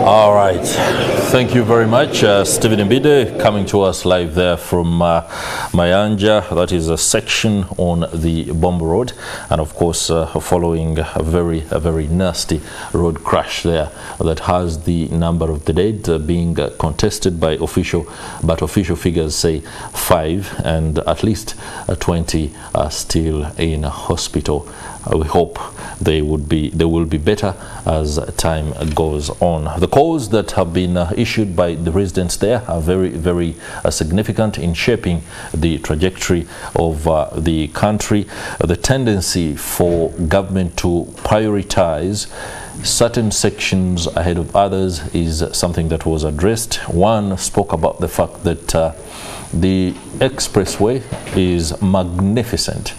All right, thank you very much, Stephen Mbide, coming to us live there from Mayanja. That is a section on the Bombo Road, and of course following a very nasty road crash there that has the number of the dead being contested by official figures say 5, and at least 20 are still in hospital. We hope they will be better as time goes on. The calls that have been issued by the residents there are very significant in shaping the trajectory of the country. The tendency for government to prioritize certain sections ahead of others is something that was addressed. One spoke about the fact that the expressway is magnificent,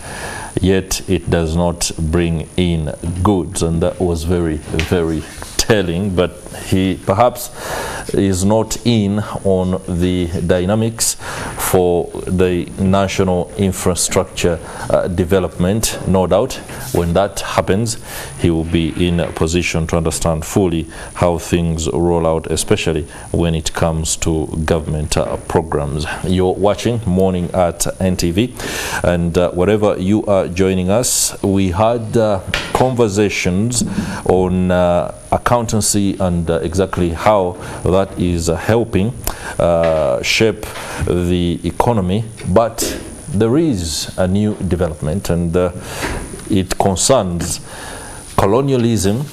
yet it does not bring in goods, and that was very telling. But he perhaps is not in on the dynamics for the national infrastructure development. No doubt when that happens, he will be in a position to understand fully how things roll out, especially when it comes to government programs. You're watching Morning at NTV, and wherever you are joining us, we had conversations on accountancy and exactly how that is helping shape the economy. But there is a new development, and it concerns colonialism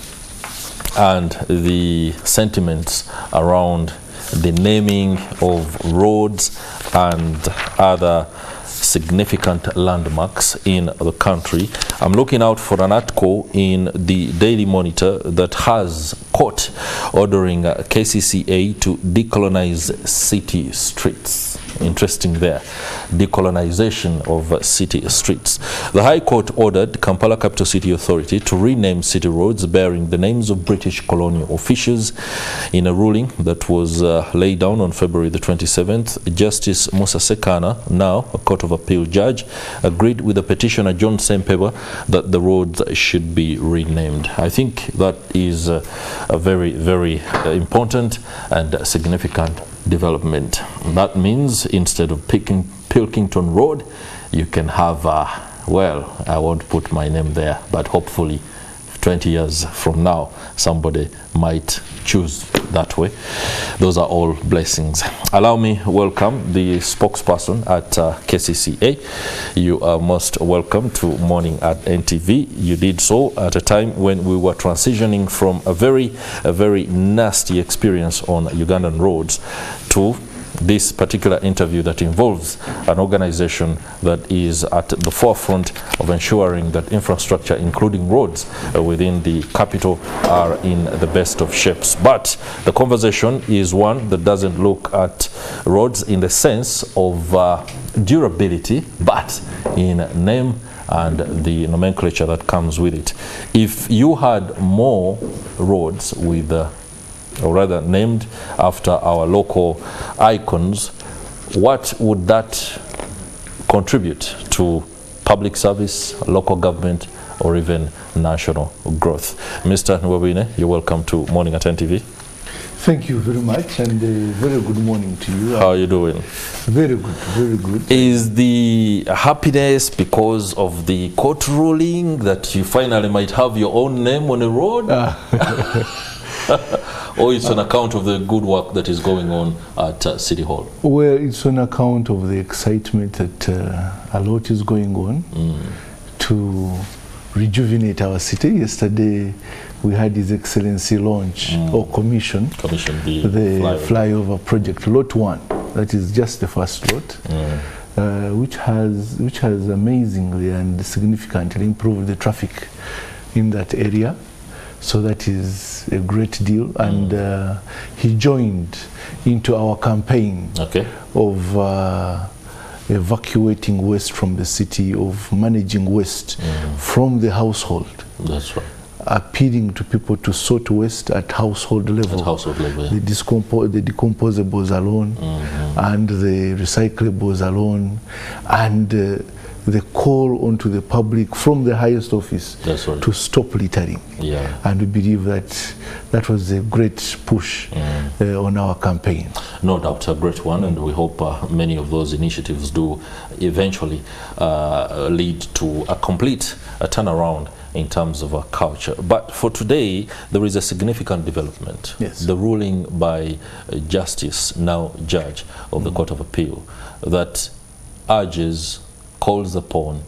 and the sentiments around the naming of roads and other significant landmarks in the country. I'm looking out for an article in the Daily Monitor that has court ordering KCCA to decolonize city streets. Interesting there. Decolonization of city streets. The High Court ordered Kampala Capital City Authority to rename city roads bearing the names of British colonial officials. In a ruling that was laid down on February the 27th, Justice Musa Sekana, now a Court of Appeal judge, agreed with the petitioner John Sempeba that the roads should be renamed. I think that is a very important and significant development. That means instead of Pilkington Road, you can have, well, I won't put my name there, but hopefully 20 years from now, somebody might choose that way. Those are all blessings. Allow me welcome the spokesperson at KCCA. You are most welcome to Morning at NTV. You did so at a time when we were transitioning from a very nasty experience on Ugandan roads to this particular interview that involves an organization that is at the forefront of ensuring that infrastructure, including roads, within the capital are in the best of shapes. But the conversation is one that doesn't look at roads in the sense of durability, but in name and the nomenclature that comes with it. If you had more roads with or rather named after our local icons, what would that contribute to public service, local government, or even national growth? Mr. Nwabine, you're welcome to Morning at NTV. Thank you very much, and a very good morning to you. How are you doing? Very good. Is the happiness because of the court ruling that you finally might have your own name on a road? Or it's on account of the good work that is going on at City Hall? Well, it's on account of the excitement that a lot is going on to rejuvenate our city. Yesterday, we had His Excellency launch or commission the flyover project, Lot 1. That is just the first lot, which has amazingly and significantly improved the traffic in that area. So that is a great deal, and he joined into our campaign of evacuating waste from the city, of managing waste from the household. That's right. Appealing to people to sort waste at household level. At household level, yeah. The decomposables alone, and the recyclables alone, and the call onto the public from the highest office to stop littering. Yeah. And we believe that that was a great push on our campaign. No doubt, a great one, and we hope many of those initiatives do eventually lead to a complete turnaround in terms of our culture. But for today, there is a significant development. Yes. The ruling by Justice, now Judge of the Court of Appeal, that urges, calls upon,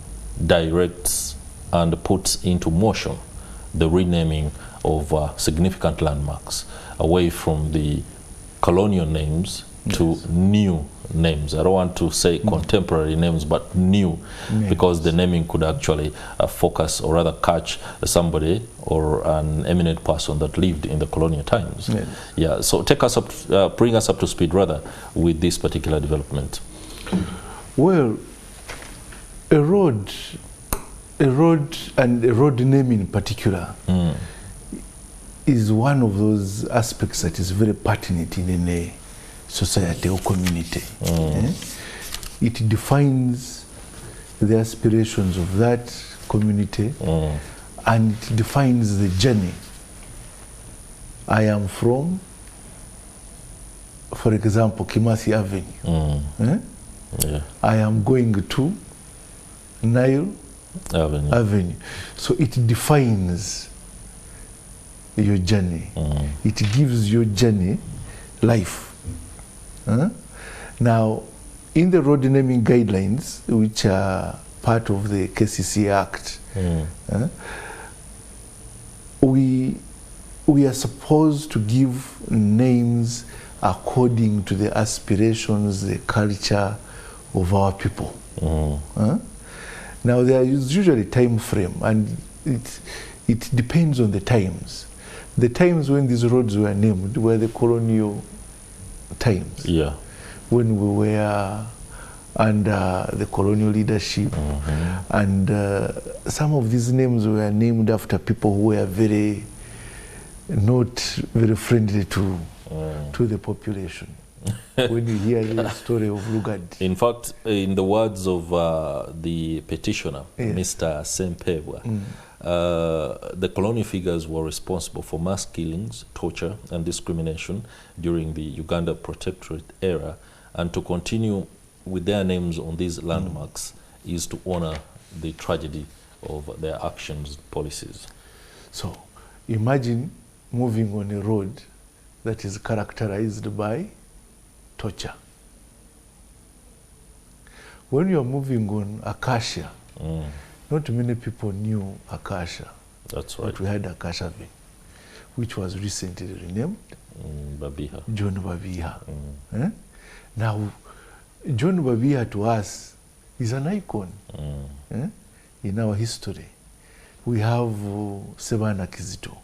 directs, and puts into motion the renaming of significant landmarks away from the colonial names to new names. I don't want to say contemporary names, but new, because the naming could actually focus or rather catch somebody or an eminent person that lived in the colonial times. Yeah. So take us up, bring us up to speed rather with this particular development. Well, a road and a road name in particular is one of those aspects that is very pertinent in a society or community. It defines the aspirations of that community and it defines the journey I am from, for example, Kimathi Avenue. I am going to Nile Avenue. So it defines your journey. It gives your journey life. Now, in the road naming guidelines, which are part of the KCCA Act, we are supposed to give names according to the aspirations, the culture of our people. Now, there is usually time frame, and it depends on the times. The times when these roads were named were the colonial times, when we were under the colonial leadership, and some of these names were named after people who were not very friendly to the population. When you hear the story of Lugard. In fact, in the words of the petitioner, Mr. Sempebwa, the colonial figures were responsible for mass killings, torture, and discrimination during the Uganda Protectorate era, and to continue with their names on these landmarks is to honor the tragedy of their actions, policies. So, imagine moving on a road that is characterized by torture. When you are moving on Acacia, not many people knew Acacia. That's right. But we had Acacia Avenue, which was recently renamed Babiha. John Babiha. Now, John Babiha to us is an icon in our history. We have Sebana Kizito,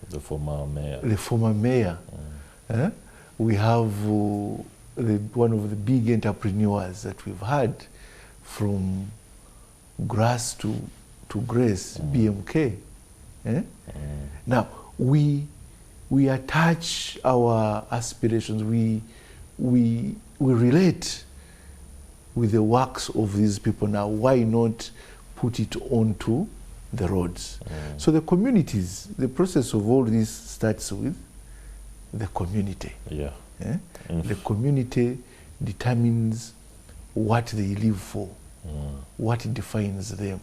the former mayor. The former mayor. We have one of the big entrepreneurs that we've had, from grass to grace, BMK. Now, we attach our aspirations, we relate with the works of these people. Now, why not put it onto the roads? So the communities, the process of all this starts with the community. The community determines what they live for, what defines them.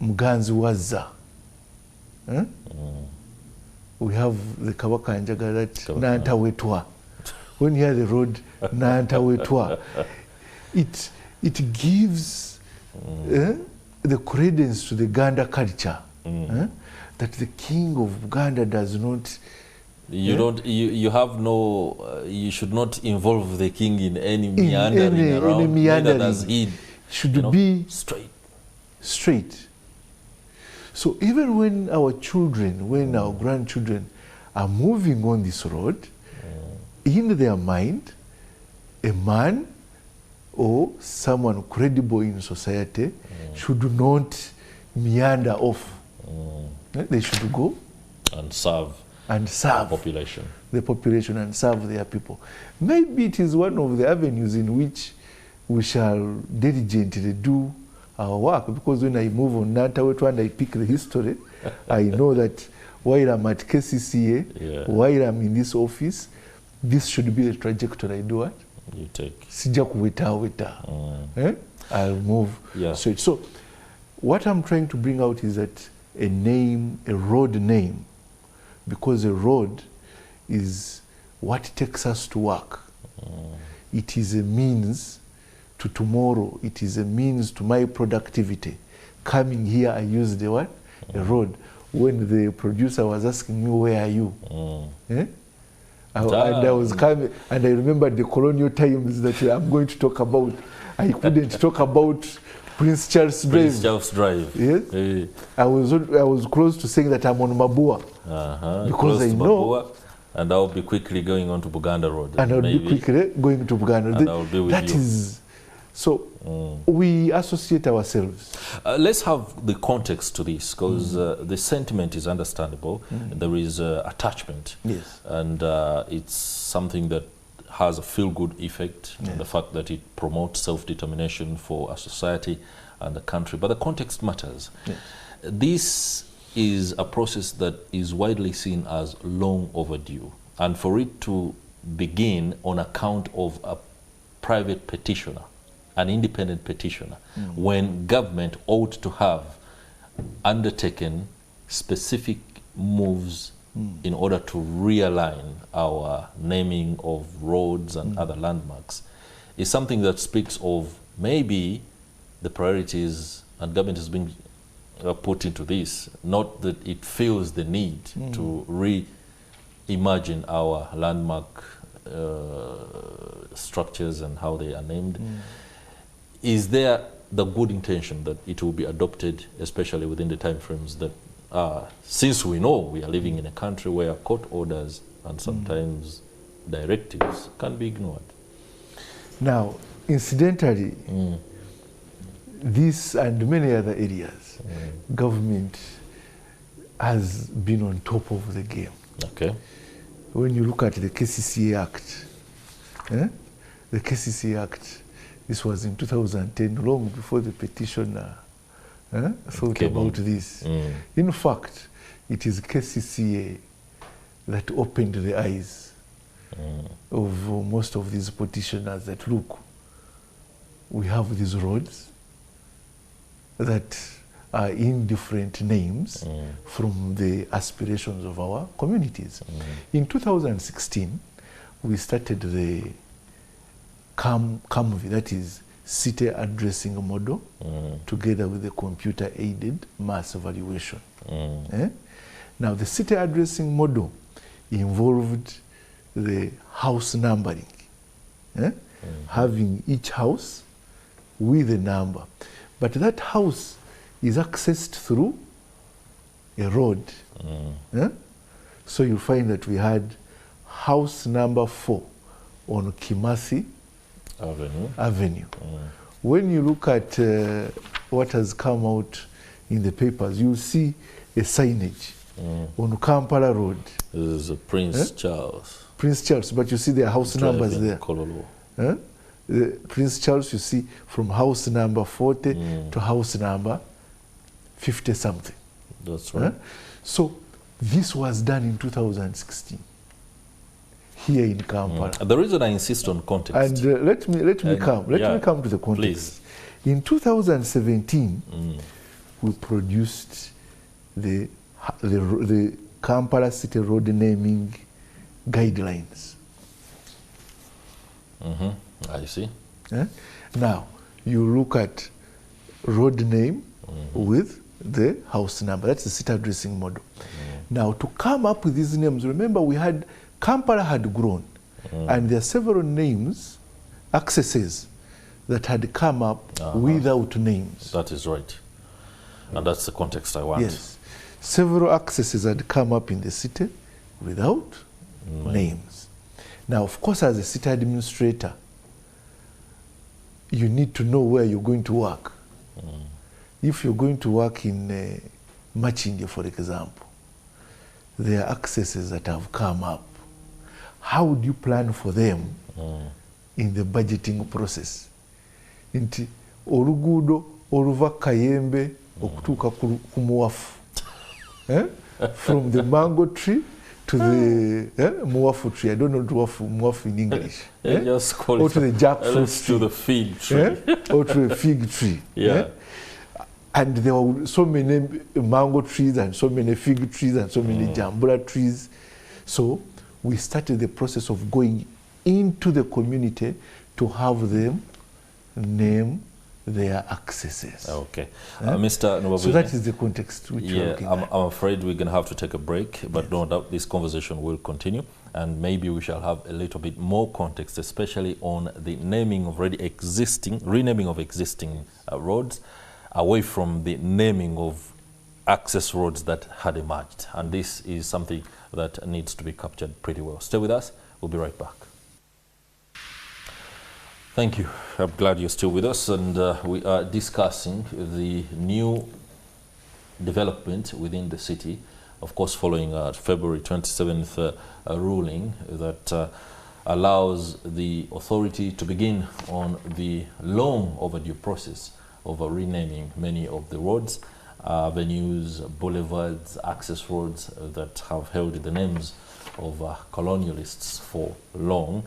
Muganzi Waza. We have the Kabaka Njaga that Nanta Wetwa. When you hear the road Nanta Wetwa, it gives the credence to the Ganda culture. That the king of Uganda does not. You have no. You should not involve the king in any meandering around. Neither does he. Should be straight. So even when our children, when our grandchildren are moving on this road, in their mind, a man or someone credible in society should not meander off. They should go and serve the population and serve their people. Maybe it is one of the avenues in which we shall diligently do our work, because when I move on Nantawetu and I pick the history, I know that while I'm at KCCA, while I'm in this office, this should be the trajectory I do what? You take. Sija kuweta. I'll move straight. So what I'm trying to bring out is that a name, a road name, because a road is what takes us to work. It is a means to tomorrow. It is a means to my productivity. Coming here, I use the what? A road. When the producer was asking me, where are you? And I was coming, and I remember the colonial times that I'm going to talk about. I couldn't talk about Prince Charles Drive. Prince Charles Drive. Yes. Hey. I was close to saying that I'm on Mabua. Because I know. Mabua, and I'll be quickly going on to Buganda Road. And I'll be quickly going to Buganda. And I'll be with that you. Is, so we associate ourselves. Let's have the context to this, because the sentiment is understandable. There is attachment. Yes. And it's something that has a feel-good effect, and the fact that it promotes self-determination for a society and a country. But the context matters. Yes. This is a process that is widely seen as long overdue. And for it to begin on account of a private petitioner, an independent petitioner, when government ought to have undertaken specific moves in order to realign our naming of roads and other landmarks, is something that speaks of maybe the priorities and government has been put into this, not that it feels the need to reimagine our landmark structures and how they are named. Is there the good intention that it will be adopted, especially within the timeframes that since we know we are living in a country where court orders and sometimes directives can be ignored? Now, incidentally, this and many other areas, government has been on top of the game. Okay. When you look at the KCCA Act, the KCCA Act, this was in 2010, long before the petitioner thought about this. In fact, it is KCCA that opened the eyes of most of these petitioners that, look, we have these roads that are in different names from the aspirations of our communities. In 2016, we started the CAMV, that is city addressing model, together with the computer-aided mass evaluation. Now, the city addressing model involved the house numbering, having each house with a number. But that house is accessed through a road. So you find that we had house number 4 on Kimathi Avenue. When you look at what has come out in the papers, you'll see a signage on Kampala Road. This is Prince Charles. Prince Charles, but you see their house numbers there. Colonial. Prince Charles, you see from house number 40 to house number 50 something. That's right. So this was done in 2016 here in Kampala. The reason I insist on context. And let me come to the context. Please. In 2017, we produced the Kampala City Road naming guidelines. I see. Now, you look at road name with the house number. That's the city addressing model. Now, to come up with these names, remember Kampala had grown, and there are several names, accesses, that had come up without names. That is right. And that's the context I want. Yes. Several accesses had come up in the city without names. Now, of course, as a city administrator, you need to know where you're going to work. If you're going to work in Machinge, for example, there are accesses that have come up. How would you plan for them in the budgeting process? nti oluguudo oluva Kayembe okutuuka ku Muwafu, from the mango tree to the Muwafu tree. I don't know Muwafu in English. Just call or it to the jackfruit tree. To the fig tree. Or to the fig tree. Yeah. And there were so many mango trees and so many fig trees and so many jambula trees. So we started the process of going into the community to have them name their accesses. Okay. Mr. Nubabwine, so that is the context which we're looking at. I'm afraid we're going to have to take a break, but no doubt this conversation will continue, and maybe we shall have a little bit more context, especially on the naming of renaming of existing roads, away from the naming of access roads that had emerged. And this is something that needs to be captured pretty well. Stay with us. We'll be right back. Thank you. I'm glad you're still with us, and we are discussing the new development within the city, of course following February 27th ruling that allows the authority to begin on the long overdue process of renaming many of the roads, avenues, boulevards, access roads that have held the names of colonialists for long.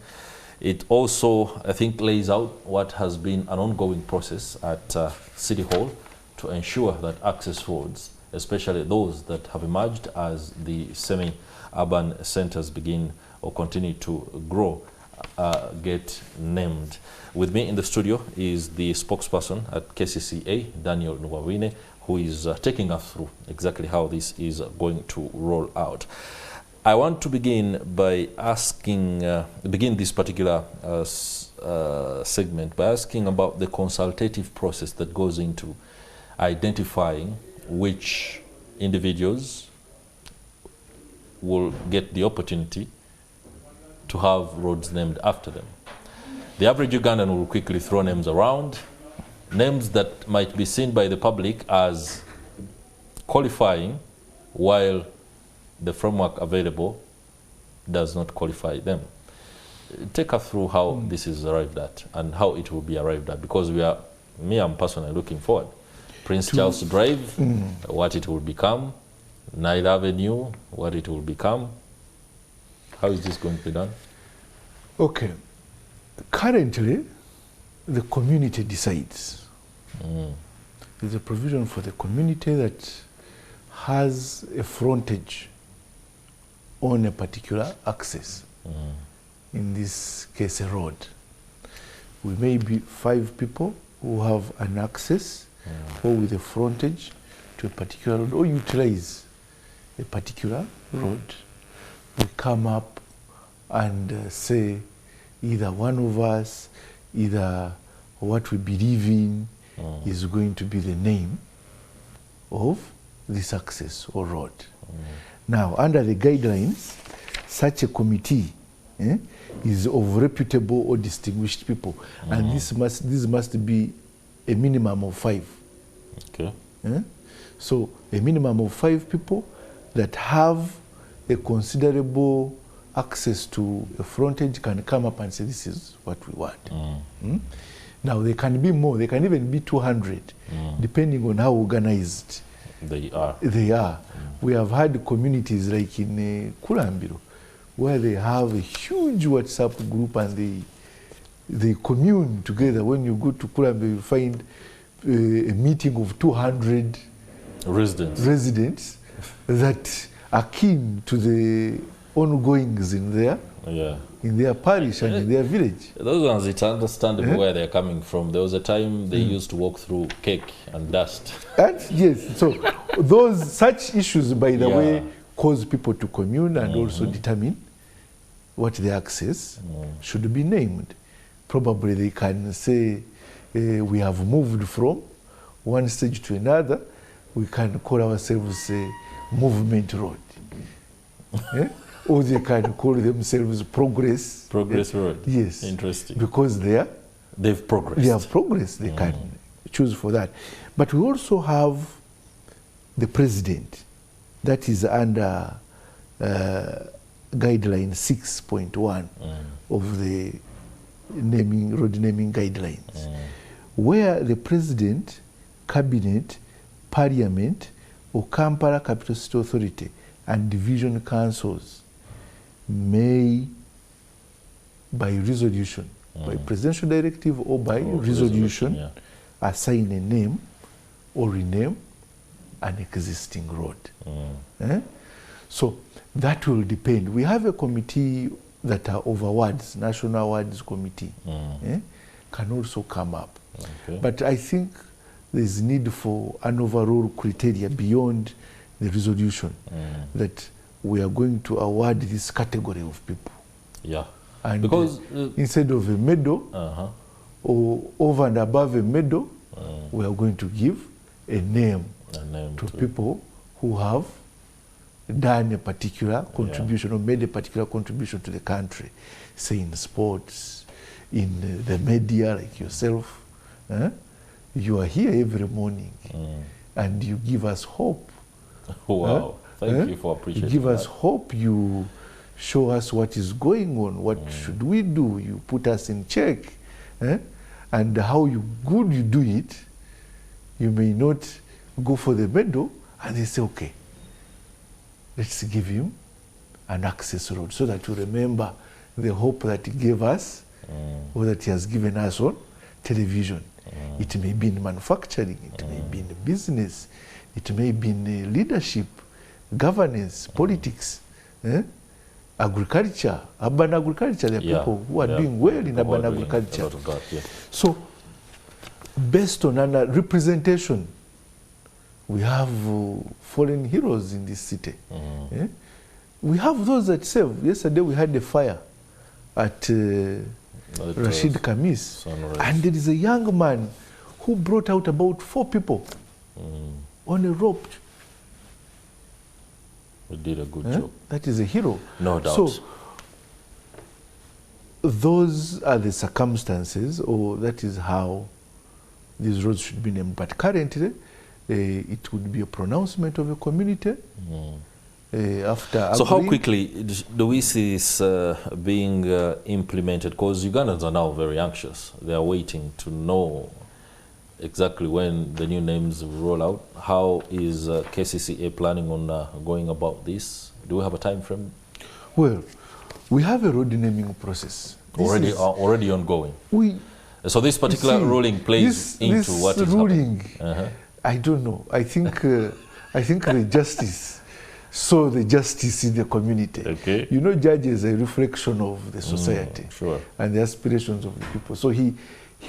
It also, I think, lays out what has been an ongoing process at City Hall to ensure that access roads, especially those that have emerged as the semi-urban centers begin or continue to grow, get named. With me in the studio is the spokesperson at KCCA, Daniel Nubabwine, who is taking us through exactly how this is going to roll out. I want to begin by asking, begin this particular segment by asking about the consultative process that goes into identifying which individuals will get the opportunity to have roads named after them. The average Ugandan will quickly throw names around, names that might be seen by the public as qualifying, while the framework available does not qualify them. Take us through how this is arrived at and how it will be arrived at, because I'm personally looking forward. Prince Charles Drive, what it will become, Nile Avenue, what it will become. How is this going to be done? Okay. Currently, the community decides. There's a provision for the community that has a frontage on a particular access. In this case, a road. We may be 5 people who have an access or with a frontage to a particular road or utilize a particular road. We come up and say either one of us, either what we believe in is going to be the name of this access or road. Now, under the guidelines, such a committee is of reputable or distinguished people, and this must be a minimum of 5. Okay. So a minimum of 5 people that have a considerable access to a frontage can come up and say, this is what we want. Now, they can be more, they can even be 200, depending on how organized they are. We have had communities like in Kulambiro, where they have a huge WhatsApp group and they commune together. When you go to Kulambiro, you find a meeting of 200 residents that are keen to the ongoings in their parish and in their village. Those ones, it's understandable where they're coming from. There was a time they used to walk through cake and dust. And yes, so such issues, by the way, cause people to commune and also determine what the access should be named. Probably they can say, we have moved from one stage to another. We can call ourselves a movement road. Or they can call themselves Progress Road. Yes. Interesting. Because they've progressed. They have progressed. They can choose for that. But we also have the president. That is under guideline 6.1 of the road naming guidelines. where the President, Cabinet, Parliament, or Kampala Capital City Authority and Division Councils may, by resolution, by presidential directive or by resolution, assign a name or rename an existing road. So that will depend. We have a committee that are over wards, National Wards Committee, can also come up. But I think there's need for an overall criteria beyond the resolution that we are going to award this category of people. Yeah. And because instead of a medal or over and above a medal, we are going to give a name to people who have done a particular contribution or made a particular contribution to the country, say in sports, in the media like yourself. You are here every morning and you give us hope. Wow, thank you for appreciating that. You give us hope, you show us what is going on, what should we do, you put us in check. And how good you do it, you may not go for the medal and they say, okay, let's give him an access road so that you remember the hope that he gave us or that he has given us on television. It may be in manufacturing, it may be in business, it may be in leadership, governance, politics, agriculture, urban agriculture. There are people who are doing well in urban agriculture. So, based on a representation, we have fallen heroes in this city. We have those that serve. Yesterday we had a fire at Rashid Khamis, and there is a young man who brought out about 4 people on a rope. We did a good job. That is a hero. No doubt. So those are the circumstances, or that is how these roads should be named. But currently, it would be a pronouncement of a community. After so how quickly do we see this being implemented? Because Ugandans are now very anxious. They are waiting to know exactly when the new names will roll out. How is KCCA planning on going about this? Do we have a time frame? Well, we have a road naming process. Already ongoing. So this particular ruling plays into what is ruling, happening? I don't know. I think the justice saw the justice in the community. Okay. You know, judge is a reflection of the society and the aspirations of the people. So he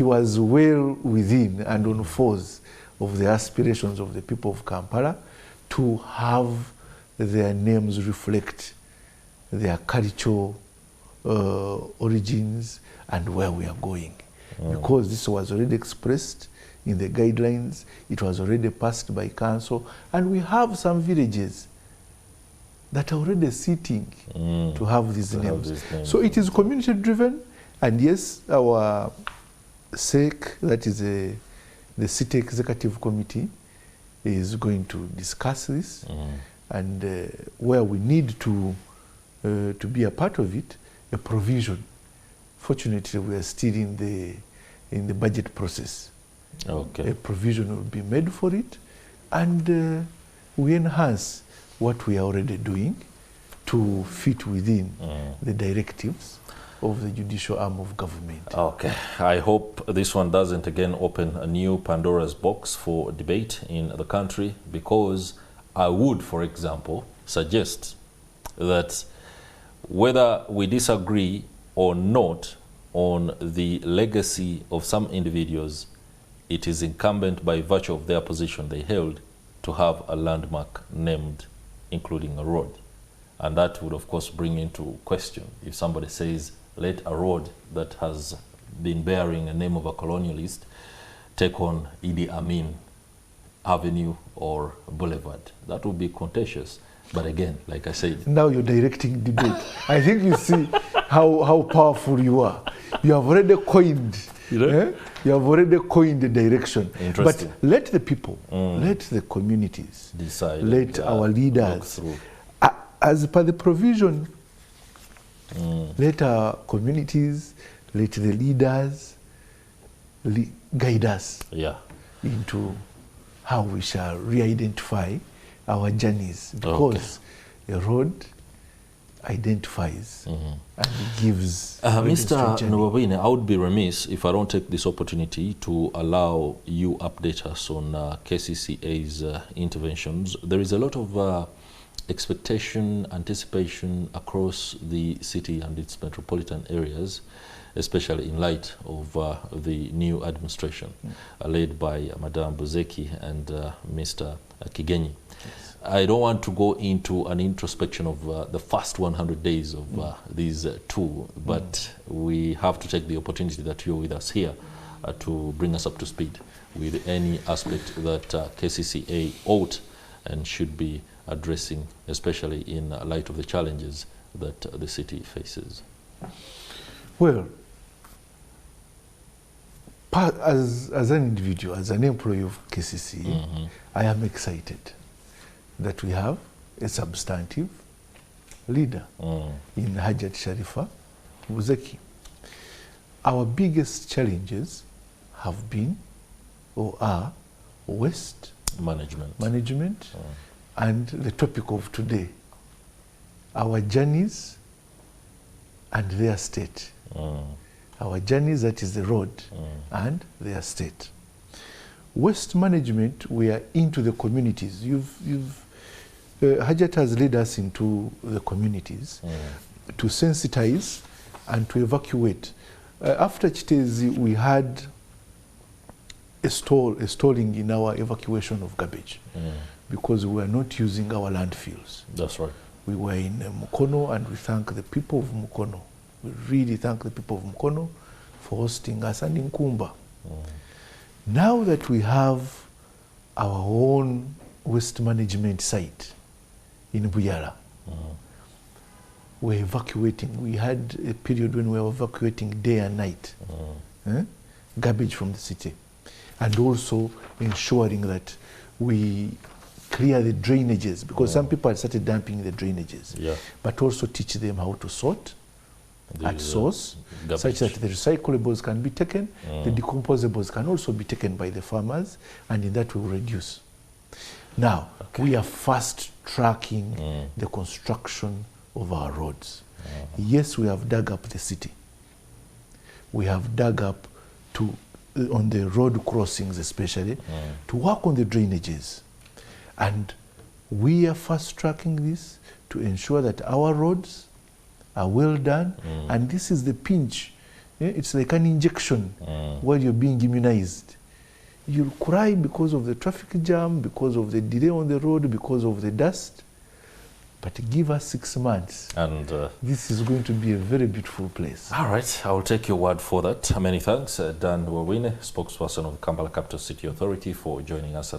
was well within and on force of the aspirations of the people of Kampala to have their names reflect their cultural origins and where we are going. Because this was already expressed in the guidelines, it was already passed by council, and we have some villages that are already sitting to have these names. So it is community driven, and yes, our SEC, that is the City Executive Committee, is going to discuss this, and where we need to be a part of it, a provision. Fortunately, we are still in the budget process. A provision will be made for it, and we enhance what we are already doing to fit within the directives of the judicial arm of government. Okay. I hope this one doesn't again open a new Pandora's box for debate in the country, because I would, for example, suggest that whether we disagree or not on the legacy of some individuals, it is incumbent by virtue of their position they held to have a landmark named, including a road. And that would, of course, bring into question if somebody says, let a road that has been bearing a name of a colonialist take on Idi Amin Avenue or Boulevard. That would be contentious. But again, like I said... Now you're directing debate. I think you see how powerful you are. You have already coined, you have already coined the direction. But let the people, let the communities decide, let our leaders, as per the provision, let our communities, let the leaders guide us Yeah. into how we shall re-identify our journeys, because a road identifies and gives Mr. Nobabine, I would be remiss if I don't take this opportunity to allow you update us on KCCA's interventions. There is a lot of expectation, anticipation across the city and its metropolitan areas, especially in light of the new administration led by Madame Buzeki and Mr. Kigenyi. Yes. I don't want to go into an introspection of the first 100 days of these two, but we have to take the opportunity that you're with us here to bring us up to speed with any aspect that KCCA ought and should be addressing, especially in light of the challenges that the city faces. Well, as an individual, as an employee of KCCA, I am excited that we have a substantive leader in Hajat Sharifa Buzeki. Our biggest challenges have been or are waste management and the topic of today, our journeys and their state. Our journeys, that is the road, and their state. Waste management, we are into the communities. Hajat has led us into the communities to sensitize and to evacuate. After Chitezi, we had a stalling in our evacuation of garbage because we were not using our landfills. That's right. We were in Mukono, and we thank the people of Mukono. We really thank the people of Mukono for hosting us, and in Kumba. Now that we have our own waste management site in Buyala, we're evacuating. We had a period when we were evacuating day and night garbage from the city, and also ensuring that we clear the drainages, because some people had started dumping the drainages, but also teach them how to sort at source, such that the recyclables can be taken, the decomposables can also be taken by the farmers, and in that we will reduce. Now, we are fast tracking the construction of our roads. Yes, we have dug up the city. We have dug up on the road crossings especially, to work on the drainages. And we are fast tracking this to ensure that our roads are well done, and this is the pinch. It's like an injection while you're being immunized. You'll cry because of the traffic jam, because of the delay on the road, because of the dust, but give us 6 months, and this is going to be a very beautiful place. All right, I will take your word for that. Many thanks, Dan Wawine, spokesperson of the Kampala Capital City Authority, for joining us.